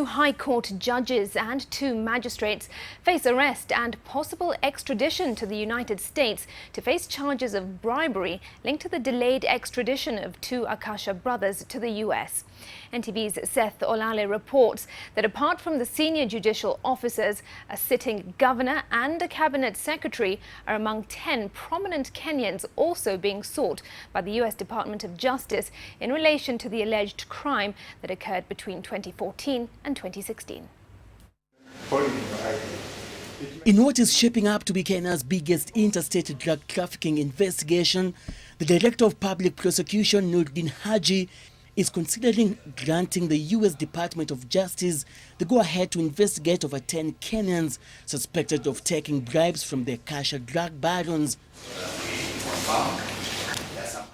Two High Court judges and two magistrates face arrest and possible extradition to the United States to face charges of bribery linked to the delayed extradition of two Akasha brothers to the US. NTV's Seth Olale reports that apart from the senior judicial officers, a sitting governor and a cabinet secretary are among 10 prominent Kenyans also being sought by the US Department of Justice in relation to the alleged crime that occurred between 2014 and 2016. In what is shaping up to be Kenya's biggest interstate drug trafficking investigation, the Director of Public Prosecution, DPP Haji, is considering granting the US Department of Justice the go-ahead to investigate over 10 Kenyans suspected of taking bribes from the Akasha drug barons.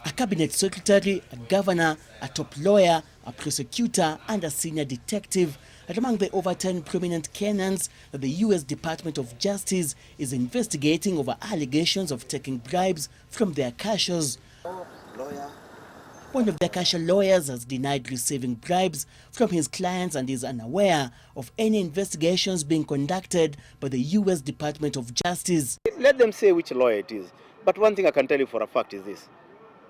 A cabinet secretary, a governor, a top lawyer, a prosecutor and a senior detective are among the over 10 prominent Kenyans that the US Department of Justice is investigating over allegations of taking bribes from the Akashas. One of the Akasha lawyers has denied receiving bribes from his clients and is unaware of any investigations being conducted by the US Department of Justice. Let them say which lawyer it is. But one thing I can tell you for a fact is this.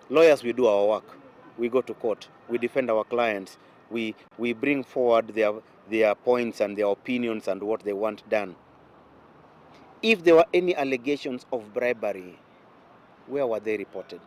Lawyers, we do our work. We go to court. We defend our clients. We bring forward their points and their opinions and what they want done. If there were any allegations of bribery, where were they reported?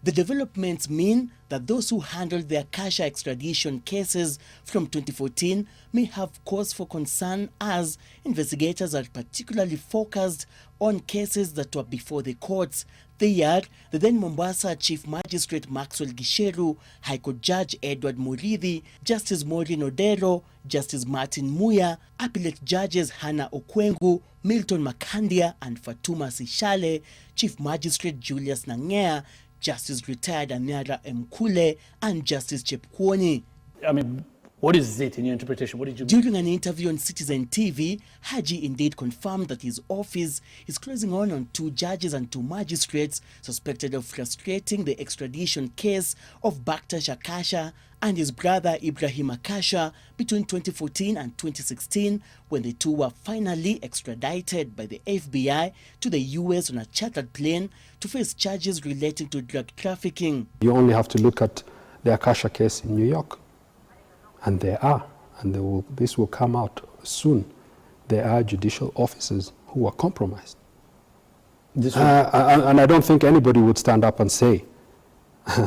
The developments mean that those who handled the Akasha extradition cases from 2014 may have cause for concern, as investigators are particularly focused on cases that were before the courts. They are the then Mombasa Chief Magistrate Maxwell Gisheru, High Court Judge Edward Murithi, Justice Maureen Odero, Justice Martin Muya, Appellate Judges Hannah Okwengu, Milton Makandia and Fatuma Sishale, Chief Magistrate Julius Nangea, Justice Retired Anyara Mkule and Justice Chepkwony. I mean, what is it in your interpretation? What did you During an interview on Citizen TV, Haji indeed confirmed that his office is closing on two judges and two magistrates suspected of frustrating the extradition case of Baktash Akasha and his brother Ibrahim Akasha between 2014 and 2016, when the two were finally extradited by the FBI to the US on a chartered plane to face charges relating to drug trafficking. You only have to look at the Akasha case in New York, and there are, and this will come out soon, there are judicial officers who are compromised. And I don't think anybody would stand up and say,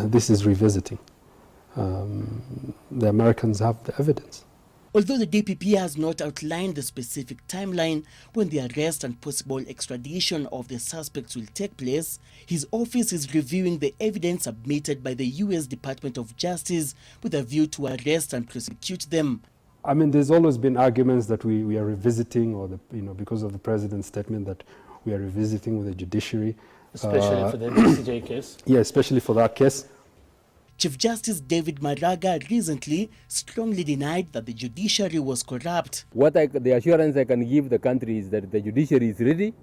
this is revisiting. The Americans have the evidence. Although the DPP has not outlined the specific timeline when the arrest and possible extradition of the suspects will take place, his office is reviewing the evidence submitted by the US Department of Justice with a view to arrest and prosecute them. I mean, there's always been arguments that we are revisiting, or because of the president's statement that we are revisiting with the judiciary. Especially for the DCJ case? Yeah, especially for that case. Chief Justice David Maraga recently strongly denied that the judiciary was corrupt. The assurance I can give the country is that the judiciary is ready,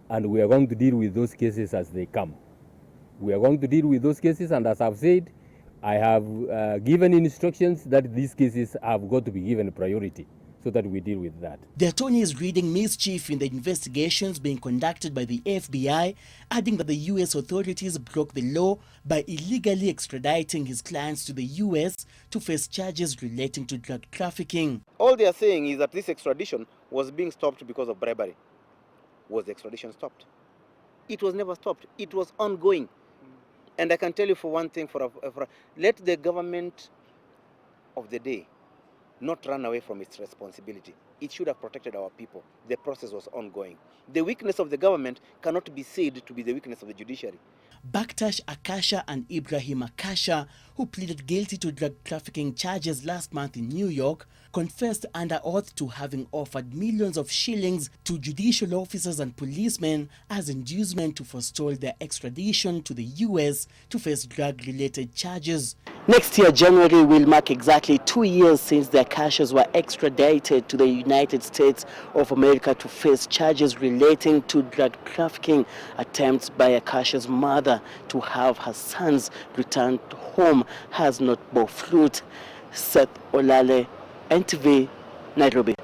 and we are going to deal with those cases as they come. We are going to deal with those cases, and as I've said, I have given instructions that these cases have got to be given priority so that we deal with that. The attorney is reading mischief in the investigations being conducted by the FBI, adding that the US authorities broke the law by illegally extraditing his clients to the US to face charges relating to drug trafficking. All they are saying is that this extradition was being stopped because of bribery. Was the extradition stopped? It was never stopped. It was ongoing. And I can tell you for one thing, let the government of the day not run away from its responsibility. It should have protected our people. The process was ongoing. The weakness of the government cannot be said to be the weakness of the judiciary. Baktash Akasha and Ibrahim Akasha, who pleaded guilty to drug trafficking charges last month in New York, confessed under oath to having offered millions of shillings to judicial officers and policemen as inducement to forestall their extradition to the US to face drug-related charges. Next year, January, will mark exactly 2 years since the Akashas were extradited to the United States of America to face charges relating to drug trafficking. Attempts by Akasha's mother to have her sons returned home has not bore fruit. Seth Olale, NTV, Nairobi.